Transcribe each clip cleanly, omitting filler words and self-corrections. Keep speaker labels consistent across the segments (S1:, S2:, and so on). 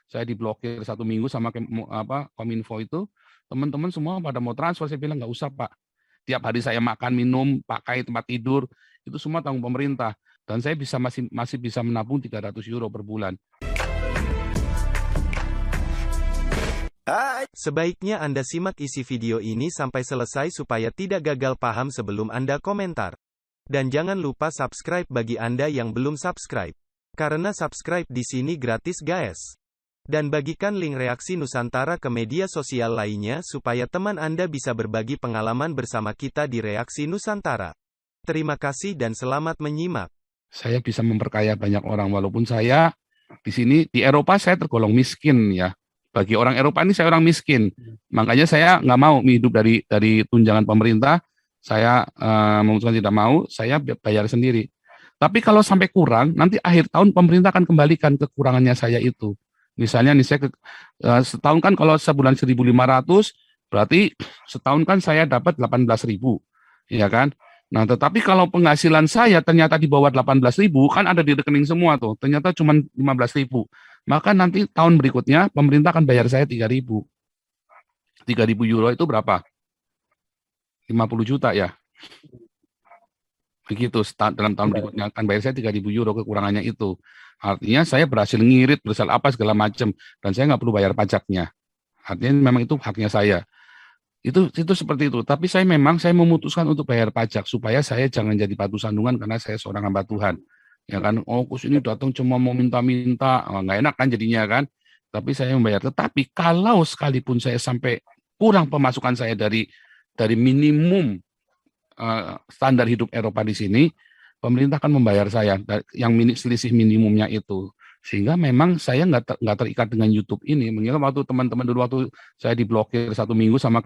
S1: saya diblokir 1 minggu sama Kominfo itu, teman-teman semua pada mau transfer, saya bilang nggak usah Pak. Tiap hari saya makan, minum, pakai tempat tidur, itu semua tanggung pemerintah. Dan saya masih bisa menabung 300 euro per bulan.
S2: Sebaiknya Anda simak isi video ini sampai selesai supaya tidak gagal paham sebelum Anda komentar. Dan jangan lupa subscribe bagi Anda yang belum subscribe. Karena subscribe di sini gratis guys. Dan bagikan link reaksi Nusantara ke media sosial lainnya supaya teman Anda bisa berbagi pengalaman bersama kita di reaksi Nusantara. Terima kasih dan selamat menyimak.
S1: Saya bisa memperkaya banyak orang, walaupun saya di sini, di Eropa saya tergolong miskin ya. Bagi orang Eropa ini saya orang miskin. Makanya saya nggak mau hidup dari tunjangan pemerintah. Saya memutuskan tidak mau, saya bayar sendiri. Tapi kalau sampai kurang, nanti akhir tahun pemerintah akan kembalikan kekurangannya saya itu. Misalnya nih saya setahun kan kalau sebulan 1.500, berarti setahun kan saya dapat 18.000, ya kan? Nah, tetapi kalau penghasilan saya ternyata di bawah 18.000, kan ada di rekening semua tuh, ternyata cuma 15.000. Maka nanti tahun berikutnya pemerintah akan bayar saya 3.000. 3.000 euro itu berapa? 50 juta ya. Begitu, dalam tahun berikutnya akan bayar saya 3.000 euro, kekurangannya itu. Artinya saya berhasil ngirit, berhasil apa segala macam, dan saya nggak perlu bayar pajaknya. Artinya memang itu haknya saya. Itu seperti itu. Tapi saya memutuskan untuk bayar pajak supaya saya jangan jadi batu sandungan karena saya seorang hamba Tuhan. Ya kan, oh kus ini datang cuma mau minta-minta, nggak enak kan jadinya kan. Tapi saya membayar. Tetapi kalau sekalipun saya sampai kurang pemasukan saya dari minimum standar hidup Eropa di sini, pemerintah akan membayar saya yang selisih minimumnya itu. Sehingga memang saya nggak terikat dengan YouTube ini. Mengingat waktu teman-teman dulu waktu saya diblokir 1 minggu sama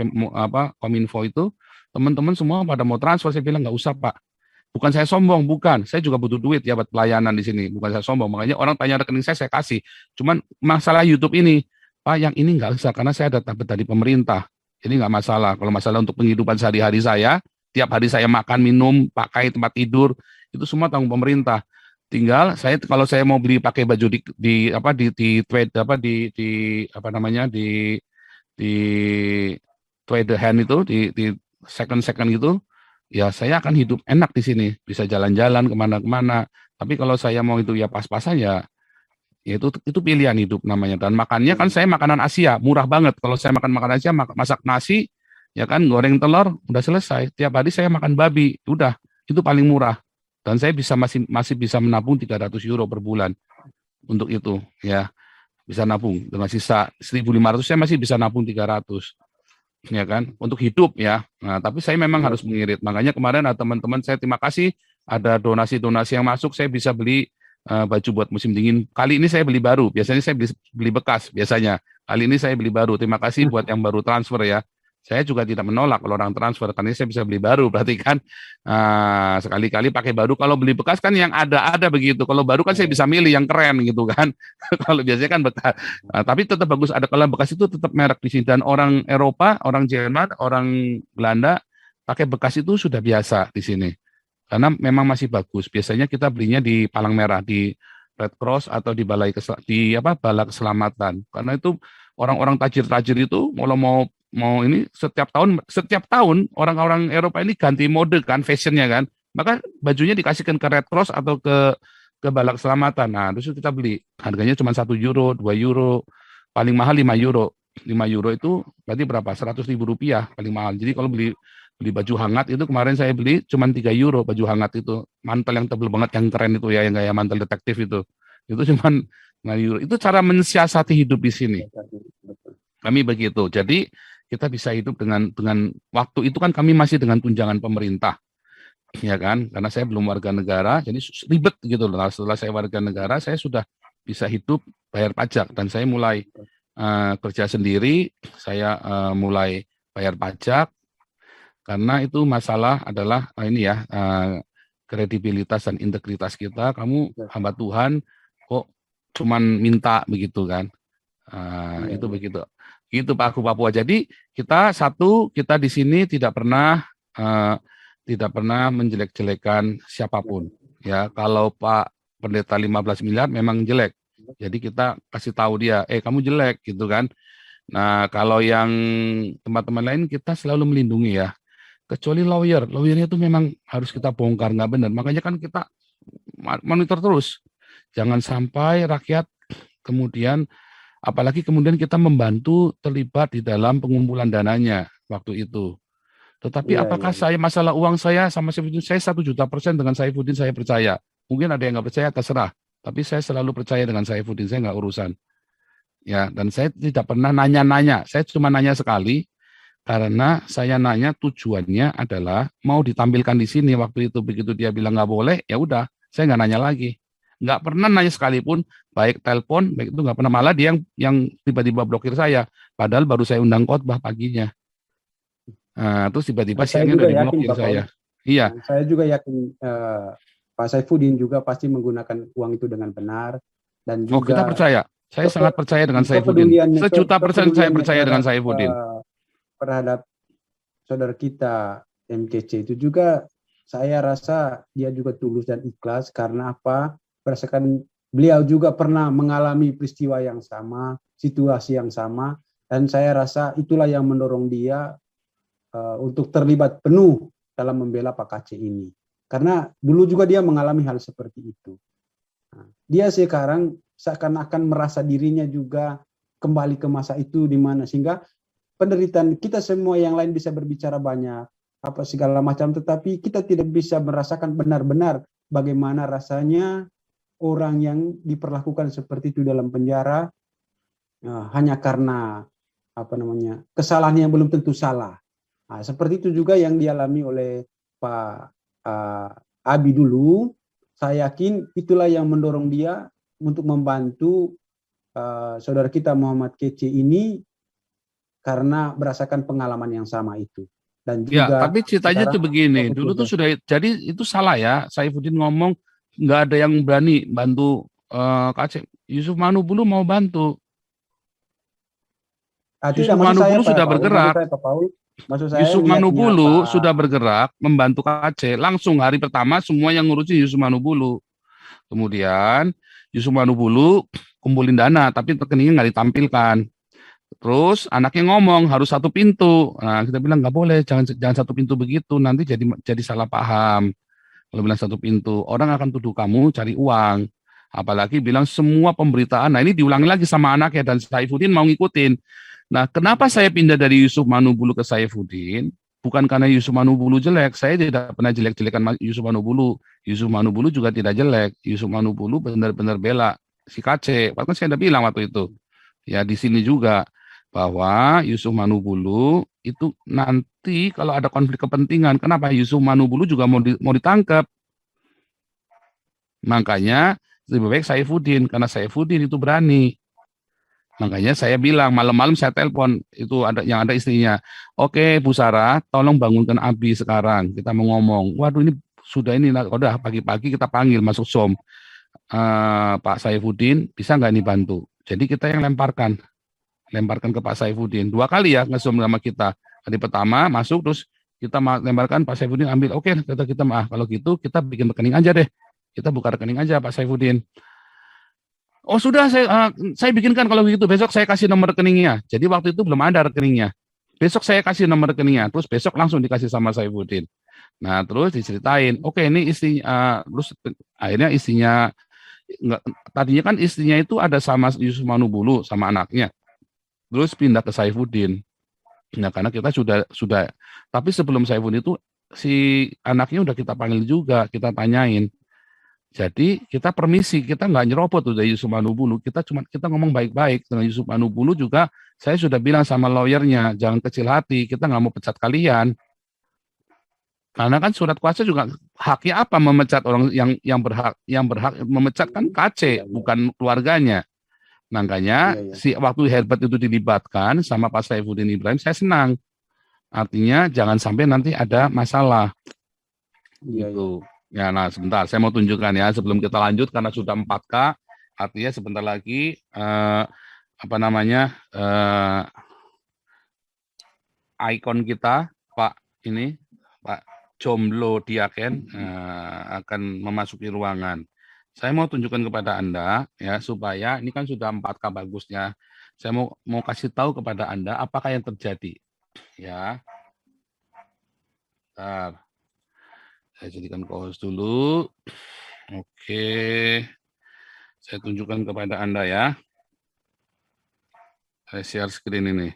S1: Kominfo itu, teman-teman semua pada mau transfer, saya bilang nggak usah Pak. Bukan saya sombong, bukan. Saya juga butuh duit ya buat pelayanan di sini. Bukan saya sombong. Makanya orang tanya rekening saya kasih. Cuman masalah YouTube ini, Pak, yang ini nggak usah karena saya dapat dari pemerintah. Jadi nggak masalah. Kalau masalah untuk penghidupan sehari-hari saya, tiap hari saya makan, minum, pakai tempat tidur, itu semua tanggung pemerintah. Tinggal saya kalau saya mau beli pakai baju di trade hand itu di second gitu, ya saya akan hidup enak di sini, bisa jalan-jalan kemana-kemana. Tapi kalau saya mau itu ya pas-pasan ya itu pilihan hidup namanya. Dan makannya kan saya makanan Asia, murah banget. Kalau saya makan makanan Asia, masak nasi, ya kan, goreng telur, udah selesai. Tiap hari saya makan babi, udah, itu paling murah. Dan saya masih bisa menabung 300 euro per bulan untuk itu, ya. Bisa nabung dengan sisa 1.500 saya masih bisa nabung 300, ya kan, untuk hidup ya. Nah, tapi saya memang harus mengirit. Makanya kemarin ada teman-teman saya terima kasih ada donasi-donasi yang masuk, saya bisa beli baju buat musim dingin. Kali ini saya beli baru. Biasanya saya beli bekas biasanya. Kali ini saya beli baru. Terima kasih buat yang baru transfer ya. Saya juga tidak menolak kalau orang transfer, karena saya bisa beli baru, berarti kan sekali-kali pakai baru. Kalau beli bekas kan yang ada begitu. Kalau baru kan saya bisa milih yang keren gitu kan. Kalau biasanya kan bekas. Tapi tetap bagus ada. Kalau bekas itu tetap merek di sini. Dan orang Eropa, orang Jerman, orang Belanda pakai bekas itu sudah biasa di sini. Karena memang masih bagus. Biasanya kita belinya di Palang Merah, di Red Cross atau di Balai Keselamatan. Karena itu orang-orang tajir-tajir itu mau ini setiap tahun orang-orang Eropa ini ganti mode kan, fashionnya kan, maka bajunya dikasihkan ke Red Cross atau ke Balai Keselamatan. Nah, terus kita beli, harganya cuma 1 euro, 2 euro, paling mahal 5 euro. 5 euro itu berarti berapa? 100.000 rupiah paling mahal. Jadi kalau beli baju hangat itu kemarin saya beli cuma 3 euro baju hangat itu, mantel yang tebel banget yang keren itu ya, yang kayak mantel detektif itu cuma 5 euro. Itu cara mensiasati hidup di sini. Kami begitu. Jadi kita bisa hidup dengan waktu itu kan kami masih dengan tunjangan pemerintah, ya kan? Karena saya belum warga negara, jadi ribet gitu loh. Setelah saya warga negara, saya sudah bisa hidup bayar pajak dan saya mulai kerja sendiri. Saya mulai bayar pajak karena itu masalah adalah ini ya kredibilitas dan integritas kita. Kamu hamba Tuhan kok cuman minta begitu kan? Itu begitu. Gitu Pak Papua. Jadi kita di sini tidak pernah menjelek-jelekan siapapun. Ya, kalau Pak Pendeta 15 miliar memang jelek. Jadi kita kasih tahu dia, kamu jelek gitu kan. Nah, kalau yang teman-teman lain kita selalu melindungi ya. Kecuali lawyernya itu memang harus kita bongkar nggak benar. Makanya kan kita monitor terus. Jangan sampai rakyat kemudian, apalagi kemudian kita membantu terlibat di dalam pengumpulan dananya waktu itu. Tetapi
S3: Iya, iya,
S1: apakah saya masalah uang saya sama Saifuddin, saya 1 juta% dengan Saifuddin saya percaya. Mungkin ada yang nggak percaya, terserah. Tapi saya selalu percaya dengan Saifuddin, saya nggak urusan. Ya, dan saya tidak pernah nanya-nanya. Saya cuma nanya sekali, karena saya nanya tujuannya adalah mau ditampilkan di sini waktu itu. Begitu dia bilang nggak boleh, ya udah, saya nggak nanya lagi. Nggak pernah nanya sekalipun, baik telepon, baik itu nggak pernah. Malah dia yang tiba-tiba blokir saya, padahal baru saya undang khotbah paginya. Nah, terus tiba-tiba
S3: Saya
S1: siangnya
S3: juga
S1: udah
S3: yakin
S1: diblokir
S3: Pak Paul.
S1: saya. Iya,
S3: Saya juga yakin Pak Saifuddin juga pasti menggunakan uang itu dengan benar dan
S1: oh kita
S3: juga
S1: percaya. Saya sangat percaya dengan Saifuddin.
S3: kepeduliannya
S1: 1 juta% saya
S3: kepeduliannya
S1: percaya dengan Saifuddin.
S3: terhadap saudara kita MKC itu juga saya rasa dia juga tulus dan ikhlas karena apa? Berdasarkan beliau juga pernah mengalami peristiwa yang sama, situasi yang sama, dan saya rasa itulah yang mendorong dia untuk terlibat penuh dalam membela Pak Kace ini. Karena dulu juga dia mengalami hal seperti itu. Nah, dia sekarang seakan-akan merasa dirinya juga kembali ke masa itu di mana sehingga penderitaan kita semua yang lain bisa berbicara banyak apa segala macam, tetapi kita tidak bisa merasakan benar-benar bagaimana rasanya orang yang diperlakukan seperti itu dalam penjara hanya karena apa namanya kesalahan yang belum tentu salah. Nah, seperti itu juga yang dialami oleh Pak Abi dulu. Saya yakin itulah yang mendorong dia untuk membantu saudara kita Muhammad Kece ini karena berdasarkan pengalaman yang sama itu. Dan
S1: Ya,
S3: juga
S1: tapi ceritanya tuh begini.
S3: betul,
S1: Dulu tuh sudah, jadi itu salah ya. Saifuddin ngomong nggak ada yang berani bantu Kacep. Yusuf Manubulu mau bantu.
S3: tidak,
S1: Yusuf
S3: maksud saya
S1: Manubulu
S3: Pak
S1: sudah
S3: Paul,
S1: bergerak.
S3: maksud saya
S1: Yusuf
S3: niatnya
S1: Manubulu
S3: Pak.
S1: sudah bergerak membantu Kacep. Langsung hari pertama semua yang ngurusin Yusuf Manubulu. Kemudian Yusuf Manubulu kumpulin dana, tapi rekeningnya nggak ditampilkan. Terus anaknya ngomong harus 1 pintu. Nah, kita bilang nggak boleh, jangan 1 pintu begitu, nanti jadi salah paham. Kalau bilang 1 pintu, orang akan tuduh kamu cari uang. Apalagi bilang semua pemberitaan. Nah, ini diulangi lagi sama anaknya dan Saifuddin mau ngikutin. Nah, kenapa saya pindah dari Yusuf Manubulu ke Saifuddin? Bukan karena Yusuf Manubulu jelek. Saya tidak pernah jelek-jelekan Yusuf Manubulu. Yusuf Manubulu juga tidak jelek. Yusuf Manubulu benar-benar bela si Kace. Bahkan saya udah bilang waktu itu. Ya, di sini juga bahwa Yusuf Manubulu itu nanti kalau ada konflik kepentingan, kenapa Yusuf Manubulu juga mau ditangkap? Makanya lebih baik Saifuddin, karena Saifuddin itu berani. Makanya saya bilang malam-malam saya telepon itu ada istrinya. Oke Bu Sarah, tolong bangunkan Abi sekarang. Kita mau ngomong. Waduh ini sudah ini, udah pagi-pagi kita panggil masuk Zoom. Pak Saifuddin bisa nggak ini bantu? Jadi kita yang lemparkan ke Pak Saifuddin 2 kali ya nge-zoom sama kita. Hari pertama masuk terus kita lemparkan Pak Saifuddin ambil. Oke, kata kita kalau gitu kita bikin rekening aja deh. Kita buka rekening aja Pak Saifuddin. Oh sudah saya bikinkan kalau begitu besok saya kasih nomor rekeningnya. Jadi waktu itu belum ada rekeningnya. Besok saya kasih nomor rekeningnya. Terus besok langsung dikasih sama Saifuddin. Nah terus diceritain. Oke ini istrinya. Terus akhirnya istrinya tadinya kan istrinya itu ada sama Yusuf Manubulu sama anaknya. Terus pindah ke Saifuddin. Nah, karena kita sudah, tapi sebelum Saifuddin itu si anaknya udah kita panggil juga, kita tanyain. Jadi kita permisi, kita nggak nyerobot tuh dari Yusuf Manubulu, kita ngomong baik-baik dengan Yusuf Manubulu juga. Saya sudah bilang sama lawyernya, jangan kecil hati, kita nggak mau pecat kalian. Karena kan surat kuasa juga haknya apa memecat orang yang berhak memecat kan KC, bukan keluarganya. Makanya si waktu Herbert itu dilibatkan sama Pak Saifuddin Ibrahim, saya senang. Artinya jangan sampai nanti ada masalah. Gitu. Ya, nah sebentar, saya mau tunjukkan ya sebelum kita lanjut karena sudah 4K, artinya sebentar lagi apa namanya ikon kita Pak Jomblo Diaken akan memasuki ruangan. Saya mau tunjukkan kepada Anda ya supaya ini kan sudah 4K bagusnya. Saya mau kasih tahu kepada Anda apakah yang terjadi. Ya. Bentar. Saya jadikan co-host dulu. Oke. Saya tunjukkan kepada Anda ya. Saya share screen ini.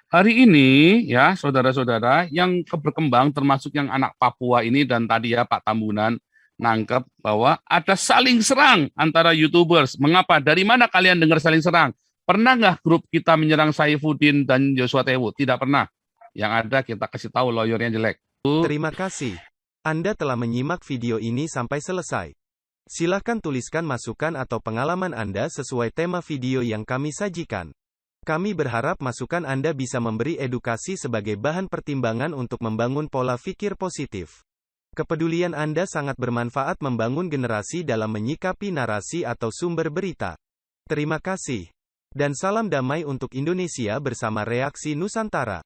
S1: Hari ini ya saudara-saudara yang berkembang termasuk yang anak Papua ini dan tadi ya Pak Tambunan nangkep bahwa ada saling serang antara YouTubers. Mengapa? Dari mana kalian dengar saling serang? Pernah nggak grup kita menyerang Saifuddin dan Joshua Tewu? Tidak pernah. Yang ada kita kasih tahu lawyernya jelek.
S2: Terima kasih. Anda telah menyimak video ini sampai selesai. Silakan tuliskan masukan atau pengalaman Anda sesuai tema video yang kami sajikan. Kami berharap masukan Anda bisa memberi edukasi sebagai bahan pertimbangan untuk membangun pola pikir positif. Kepedulian Anda sangat bermanfaat membangun generasi dalam menyikapi narasi atau sumber berita. Terima kasih. Dan salam damai untuk Indonesia bersama Reaksi Nusantara.